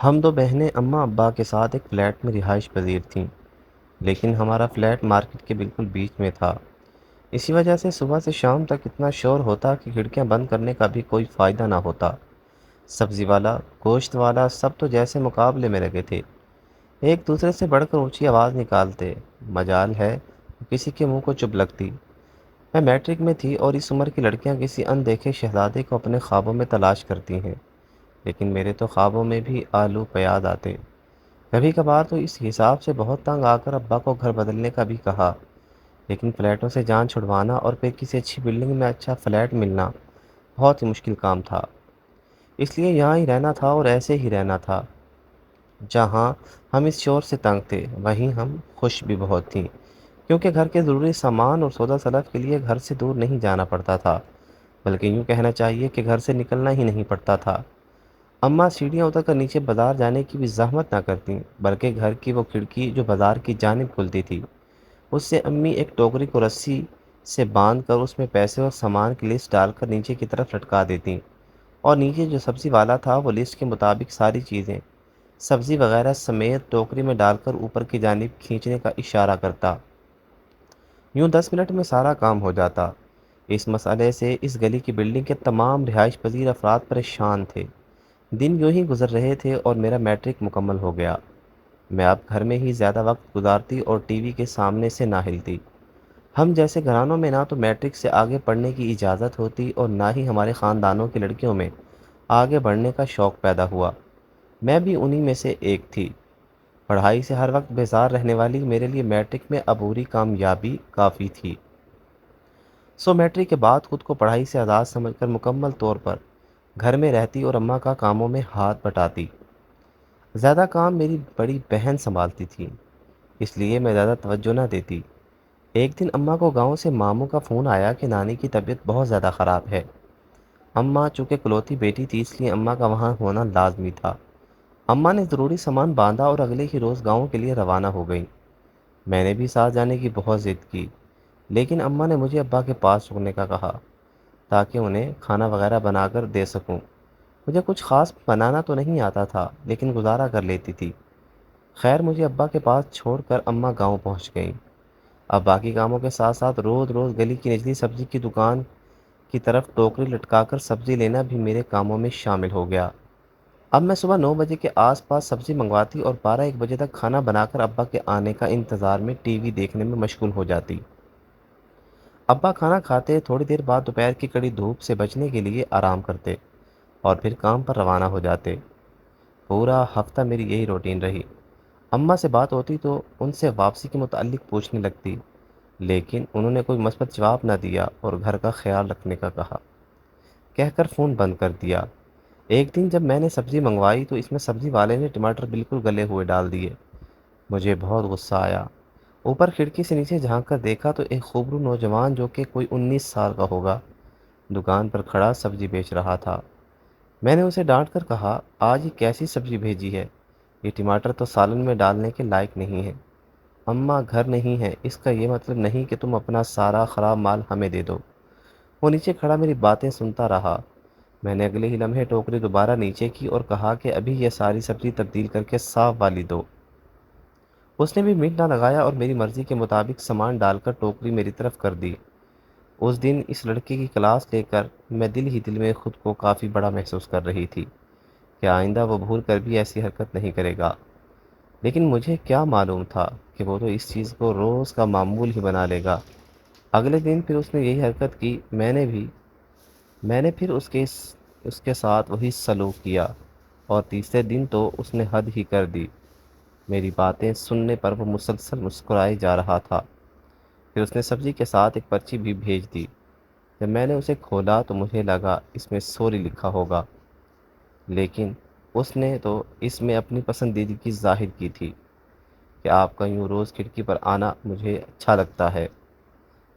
ہم دو بہنیں اماں ابا کے ساتھ ایک فلیٹ میں رہائش پذیر تھیں، لیکن ہمارا فلیٹ مارکیٹ کے بالکل بیچ میں تھا۔ اسی وجہ سے صبح سے شام تک اتنا شور ہوتا کہ کھڑکیاں بند کرنے کا بھی کوئی فائدہ نہ ہوتا۔ سبزی والا، گوشت والا، سب تو جیسے مقابلے میں لگے تھے، ایک دوسرے سے بڑھ کر اونچی آواز نکالتے۔ مجال ہے کسی کے منہ کو چپ لگتی۔ میں میٹرک میں تھی اور اس عمر کی لڑکیاں کسی اندیکھے شہزادے کو اپنے خوابوں میں تلاش کرتی ہیں، لیکن میرے تو خوابوں میں بھی آلو پیاد آتے۔ کبھی کبھار تو اس حساب سے بہت تنگ آ کر ابا کو گھر بدلنے کا بھی کہا، لیکن فلیٹوں سے جان چھڑوانا اور پھر کسی اچھی بلڈنگ میں اچھا فلیٹ ملنا بہت ہی مشکل کام تھا۔ اس لیے یہاں ہی رہنا تھا اور ایسے ہی رہنا تھا۔ جہاں ہم اس شور سے تنگ تھے وہیں ہم خوش بھی بہت تھیں، کیونکہ گھر کے ضروری سامان اور سودا سلف کے لیے گھر سے دور نہیں جانا پڑتا تھا، بلکہ یوں کہنا چاہیے کہ گھر سے نکلنا ہی نہیں پڑتا تھا۔ اماں سیڑھیاں اتر کر نیچے بازار جانے کی بھی زحمت نہ کرتیں، بلکہ گھر کی وہ کھڑکی جو بازار کی جانب کھلتی تھی، اس سے امی ایک ٹوکری کو رسی سے باندھ کر اس میں پیسے اور سامان کی لسٹ ڈال کر نیچے کی طرف لٹکا دیتیں، اور نیچے جو سبزی والا تھا وہ لسٹ کے مطابق ساری چیزیں سبزی وغیرہ سمیت ٹوکری میں ڈال کر اوپر کی جانب کھینچنے کا اشارہ کرتا۔ یوں 10 منٹ میں سارا کام ہو جاتا۔ اس مسئلے سے اس گلی کی بلڈنگ کے تمام رہائش پذیر افراد پریشان تھے۔ دن یوں ہی گزر رہے تھے اور میرا میٹرک مکمل ہو گیا۔ میں اب گھر میں ہی زیادہ وقت گزارتی اور ٹی وی کے سامنے سے نہ ہلتی۔ ہم جیسے گھرانوں میں نہ تو میٹرک سے آگے پڑھنے کی اجازت ہوتی اور نہ ہی ہمارے خاندانوں کی لڑکیوں میں آگے بڑھنے کا شوق پیدا ہوا۔ میں بھی انہی میں سے ایک تھی۔ پڑھائی سے ہر وقت بیزار رہنے والی میرے لیے میٹرک میں عبوری کامیابی کافی تھی۔ میٹرک کے بعد خود کو پڑھائی سے آزاد سمجھ کر مکمل طور پر گھر میں رہتی اور اماں کا کاموں میں ہاتھ بٹاتی۔ زیادہ کام میری بڑی بہن سنبھالتی تھی، اس لیے میں زیادہ توجہ نہ دیتی۔ ایک دن اماں کو گاؤں سے ماموں کا فون آیا کہ نانی کی طبیعت بہت زیادہ خراب ہے۔ اماں چونکہ کلوتی بیٹی تھی اس لیے اماں کا وہاں ہونا لازمی تھا۔ اماں نے ضروری سامان باندھا اور اگلے ہی روز گاؤں کے لیے روانہ ہو گئیں۔ میں نے بھی ساتھ جانے کی بہت ضد کی، لیکن اماں نے مجھے ابا کے پاس رکنے کا کہا تاکہ انہیں کھانا وغیرہ بنا کر دے سکوں۔ مجھے کچھ خاص بنانا تو نہیں آتا تھا، لیکن گزارا کر لیتی تھی۔ خیر مجھے ابا کے پاس چھوڑ کر اماں گاؤں پہنچ گئیں۔ اب باقی کاموں کے ساتھ ساتھ روز روز گلی کی نچلی سبزی کی دکان کی طرف ٹوکری لٹکا کر سبزی لینا بھی میرے کاموں میں شامل ہو گیا۔ اب میں صبح 9 بجے کے آس پاس سبزی منگواتی اور 12-1 بجے تک کھانا بنا کر ابا کے آنے کا انتظار میں ٹی وی دیکھنے میں مشغول ہو جاتی۔ ابا کھانا کھاتے، تھوڑی دیر بعد دوپہر کی کڑی دھوپ سے بچنے کے لیے آرام کرتے اور پھر کام پر روانہ ہو جاتے۔ پورا ہفتہ میری یہی روٹین رہی۔ اماں سے بات ہوتی تو ان سے واپسی کے متعلق پوچھنے لگتی، لیکن انہوں نے کوئی مثبت جواب نہ دیا اور گھر کا خیال رکھنے کا کہہ کر فون بند کر دیا۔ ایک دن جب میں نے سبزی منگوائی تو اس میں سبزی والے نے ٹماٹر بالکل گلے ہوئے ڈال دیے۔ مجھے بہت غصہ آیا۔ اوپر کھڑکی سے نیچے جھانک کر دیکھا تو ایک خوبرو نوجوان جو کہ کوئی 19 سال کا ہوگا دکان پر کھڑا سبزی بیچ رہا تھا۔ میں نے اسے ڈانٹ کر کہا، آج یہ کیسی سبزی بھیجی ہے؟ یہ ٹماٹر تو سالن میں ڈالنے کے لائق نہیں ہے۔ اماں گھر نہیں ہے اس کا یہ مطلب نہیں کہ تم اپنا سارا خراب مال ہمیں دے دو۔ وہ نیچے کھڑا میری باتیں سنتا رہا۔ میں نے اگلے ہی لمحے ٹوکری دوبارہ نیچے کی اور کہا کہ ابھی یہ ساری سبزی تبدیل کر کے صاف والی دو۔ اس نے بھی منٹ نہ لگایا اور میری مرضی کے مطابق سامان ڈال کر ٹوکری میری طرف کر دی۔ اس دن اس لڑکے کی کلاس لے کر میں دل ہی دل میں خود کو کافی بڑا محسوس کر رہی تھی کہ آئندہ وہ بھول کر بھی ایسی حرکت نہیں کرے گا، لیکن مجھے کیا معلوم تھا کہ وہ تو اس چیز کو روز کا معمول ہی بنا لے گا۔ اگلے دن پھر اس نے یہی حرکت کی۔ میں نے پھر اس کے ساتھ وہی سلوک کیا اور تیسرے دن تو اس نے حد ہی کر دی۔ میری باتیں سننے پر وہ مسلسل مسکرائے جا رہا تھا۔ پھر اس نے سبزی کے ساتھ ایک پرچی بھی بھیج دی۔ جب میں نے اسے کھولا تو مجھے لگا اس میں سوری لکھا ہوگا، لیکن اس نے تو اس میں اپنی پسندیدگی ظاہر کی تھی کہ آپ کا یوں روز کھڑکی پر آنا مجھے اچھا لگتا ہے۔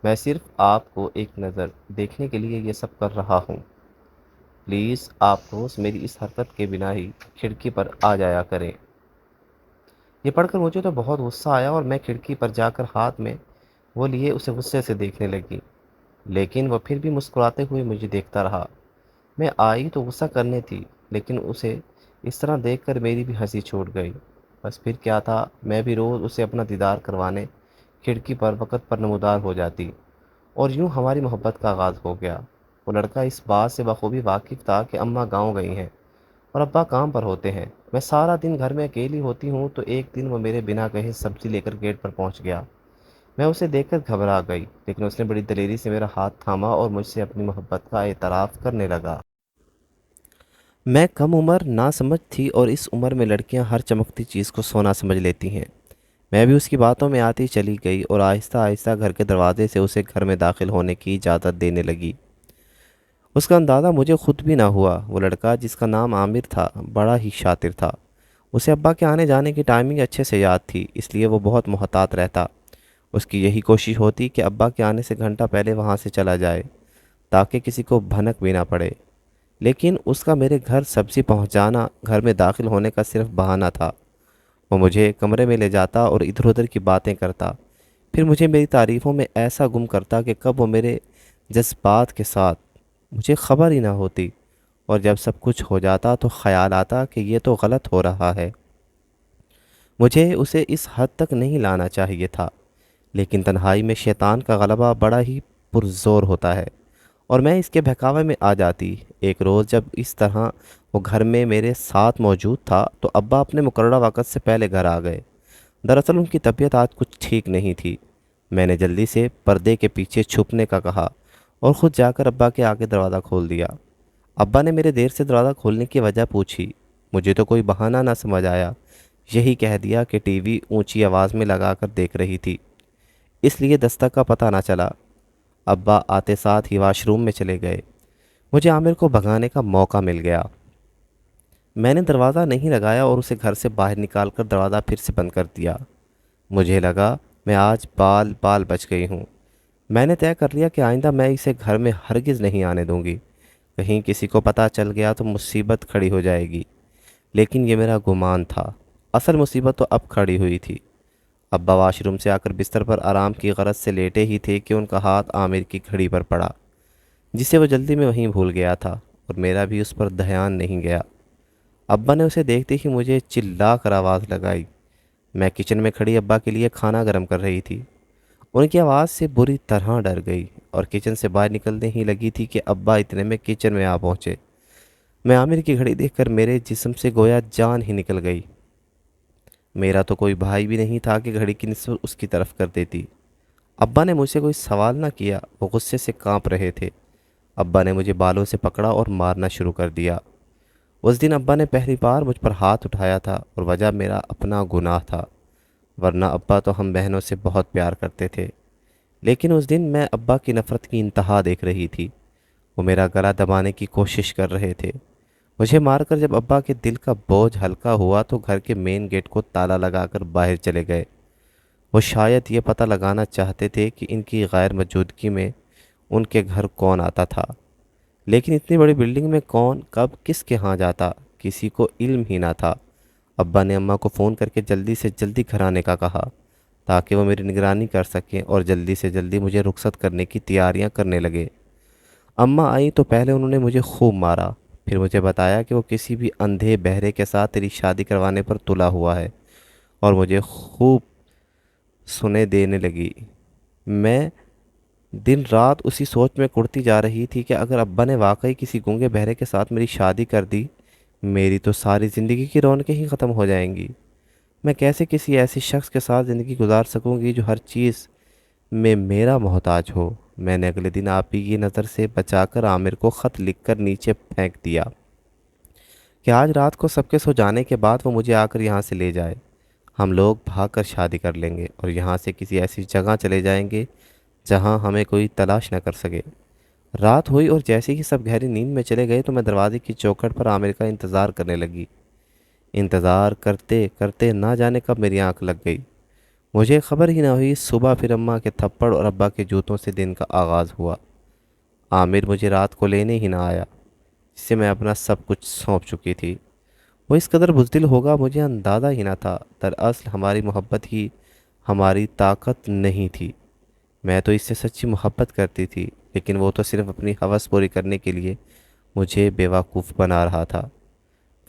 میں صرف آپ کو ایک نظر دیکھنے کے لیے یہ سب کر رہا ہوں۔ پلیز آپ روز میری اس حرکت کے بنا ہی کھڑکی پر آ جایا کریں۔ یہ پڑھ کر مجھے تو بہت غصہ آیا اور میں کھڑکی پر جا کر ہاتھ میں وہ لیے اسے غصے سے دیکھنے لگی، لیکن وہ پھر بھی مسکراتے ہوئے مجھے دیکھتا رہا۔ میں آئی تو غصہ کرنے تھی، لیکن اسے اس طرح دیکھ کر میری بھی ہنسی چھوٹ گئی۔ بس پھر کیا تھا، میں بھی روز اسے اپنا دیدار کروانے کھڑکی پر وقت پر نمودار ہو جاتی، اور یوں ہماری محبت کا آغاز ہو گیا۔ وہ لڑکا اس بات سے بخوبی واقف تھا کہ اماں گاؤں گئی ہیں اور ابا کام پر ہوتے ہیں۔ میں سارا دن گھر میں اکیلی ہوتی ہوں تو ایک دن وہ میرے بنا کہے سبزی لے کر گیٹ پر پہنچ گیا۔ میں اسے دیکھ کر گھبرا گئی، لیکن اس نے بڑی دلیری سے میرا ہاتھ تھاما اور مجھ سے اپنی محبت کا اعتراف کرنے لگا۔ میں کم عمر نہ سمجھ تھی، اور اس عمر میں لڑکیاں ہر چمکتی چیز کو سونا سمجھ لیتی ہیں۔ میں بھی اس کی باتوں میں آتی چلی گئی اور آہستہ آہستہ گھر کے دروازے سے اسے گھر میں داخل ہونے کی اجازت دینے لگی۔ اس کا اندازہ مجھے خود بھی نہ ہوا۔ وہ لڑکا، جس کا نام عامر تھا، بڑا ہی شاطر تھا۔ اسے ابا کے آنے جانے کی ٹائمنگ اچھے سے یاد تھی، اس لیے وہ بہت محتاط رہتا۔ اس کی یہی کوشش ہوتی کہ ابا کے آنے سے گھنٹہ پہلے وہاں سے چلا جائے، تاکہ کسی کو بھنک بھی نہ پڑے۔ لیکن اس کا میرے گھر سبزی پہنچانا گھر میں داخل ہونے کا صرف بہانہ تھا۔ وہ مجھے کمرے میں لے جاتا اور ادھر ادھر کی باتیں کرتا، پھر مجھے میری تعریفوں میں ایسا گم کرتا کہ کب وہ میرے جذبات کے ساتھ مجھے خبر ہی نہ ہوتی، اور جب سب کچھ ہو جاتا تو خیال آتا کہ یہ تو غلط ہو رہا ہے۔ مجھے اسے اس حد تک نہیں لانا چاہیے تھا، لیکن تنہائی میں شیطان کا غلبہ بڑا ہی پرزور ہوتا ہے، اور میں اس کے بہکاوے میں آ جاتی۔ ایک روز جب اس طرح وہ گھر میں میرے ساتھ موجود تھا تو ابا اپنے مقررہ وقت سے پہلے گھر آ گئے۔ دراصل ان کی طبیعت آج کچھ ٹھیک نہیں تھی۔ میں نے جلدی سے پردے کے پیچھے چھپنے کا کہا اور خود جا کر ابا کے آگے دروازہ کھول دیا۔ ابا نے میرے دیر سے دروازہ کھولنے کی وجہ پوچھی۔ مجھے تو کوئی بہانہ نہ سمجھ آیا، یہی کہہ دیا کہ ٹی وی اونچی آواز میں لگا کر دیکھ رہی تھی، اس لیے دستک کا پتہ نہ چلا۔ ابا آتے ساتھ ہی واش روم میں چلے گئے۔ مجھے عامر کو بھگانے کا موقع مل گیا۔ میں نے دروازہ نہیں لگایا اور اسے گھر سے باہر نکال کر دروازہ پھر سے بند کر دیا۔ مجھے لگا میں آج بال بال بچ گئی ہوں۔ میں نے طے کر لیا کہ آئندہ میں اسے گھر میں ہرگز نہیں آنے دوں گی۔ کہیں کسی کو پتہ چل گیا تو مصیبت کھڑی ہو جائے گی۔ لیکن یہ میرا گمان تھا، اصل مصیبت تو اب کھڑی ہوئی تھی۔ ابا واش روم سے آ کر بستر پر آرام کی غرض سے لیٹے ہی تھے کہ ان کا ہاتھ عامر کی گھڑی پر پڑا، جسے وہ جلدی میں وہیں بھول گیا تھا، اور میرا بھی اس پر دھیان نہیں گیا۔ ابا نے اسے دیکھتے ہی مجھے چلا کر آواز لگائی۔ میں کچن میں کھڑی ابا کے لیے کھانا گرم کر رہی تھی۔ ان کی آواز سے بری طرح ڈر گئی اور کچن سے باہر نکلنے ہی لگی تھی کہ ابا اتنے میں کچن میں آ پہنچے۔ میں عامر کی گھڑی دیکھ کر میرے جسم سے گویا جان ہی نکل گئی۔ میرا تو کوئی بھائی بھی نہیں تھا کہ گھڑی کی نسبت اس کی طرف کر دیتی۔ ابا نے مجھ سے کوئی سوال نہ کیا، وہ غصے سے کانپ رہے تھے۔ ابا نے مجھے بالوں سے پکڑا اور مارنا شروع کر دیا۔ اس دن ابا نے پہلی بار مجھ پر ہاتھ اٹھایا تھا، اور وجہ میرا اپنا گناہ تھا، ورنہ ابا تو ہم بہنوں سے بہت پیار کرتے تھے۔ لیکن اس دن میں ابا کی نفرت کی انتہا دیکھ رہی تھی۔ وہ میرا گلا دبانے کی کوشش کر رہے تھے۔ مجھے مار کر جب ابا کے دل کا بوجھ ہلکا ہوا تو گھر کے مین گیٹ کو تالا لگا کر باہر چلے گئے۔ وہ شاید یہ پتہ لگانا چاہتے تھے کہ ان کی غیر موجودگی میں ان کے گھر کون آتا تھا، لیکن اتنی بڑی بلڈنگ میں کون کب کس کے ہاں جاتا، کسی کو علم ہی نہ تھا۔ ابا نے اماں کو فون کر کے جلدی سے جلدی گھر آنے کا کہا، تاکہ وہ میری نگرانی کر سکیں، اور جلدی سے جلدی مجھے رخصت کرنے کی تیاریاں کرنے لگے۔ اماں آئیں تو پہلے انہوں نے مجھے خوب مارا، پھر مجھے بتایا کہ وہ کسی بھی اندھے بہرے کے ساتھ تیری شادی کروانے پر تلا ہوا ہے، اور مجھے خوب سنے دینے لگی۔ میں دن رات اسی سوچ میں کڑتی جا رہی تھی کہ اگر ابا نے واقعی کسی گونگے بہرے کے ساتھ میری شادی کر دی، میری تو ساری زندگی کی رونقیں ہی ختم ہو جائیں گی۔ میں کیسے کسی ایسے شخص کے ساتھ زندگی گزار سکوں گی جو ہر چیز میں میرا محتاج ہو؟ میں نے اگلے دن آپ ہی کی نظر سے بچا کر عامر کو خط لکھ کر نیچے پھینک دیا کہ آج رات کو سب کے سو جانے کے بعد وہ مجھے آ کر یہاں سے لے جائے۔ ہم لوگ بھاگ کر شادی کر لیں گے اور یہاں سے کسی ایسی جگہ چلے جائیں گے جہاں ہمیں کوئی تلاش نہ کر سکے۔ رات ہوئی اور جیسے ہی سب گہری نیند میں چلے گئے تو میں دروازے کی چوکھٹ پر عامر کا انتظار کرنے لگی۔ انتظار کرتے کرتے نہ جانے کب میری آنکھ لگ گئی۔ مجھے خبر ہی نہ ہوئی، صبح پھر اماں کے تھپڑ اور ابا کے جوتوں سے دن کا آغاز ہوا۔ عامر مجھے رات کو لینے ہی نہ آیا، جس سے میں اپنا سب کچھ سونپ چکی تھی۔ وہ اس قدر بزدل ہوگا مجھے اندازہ ہی نہ تھا۔ دراصل ہماری محبت ہی ہماری طاقت نہیں تھی۔ میں تو اس سے سچی محبت کرتی تھی، لیکن وہ تو صرف اپنی ہوس پوری کرنے کے لیے مجھے بیوقوف بنا رہا تھا۔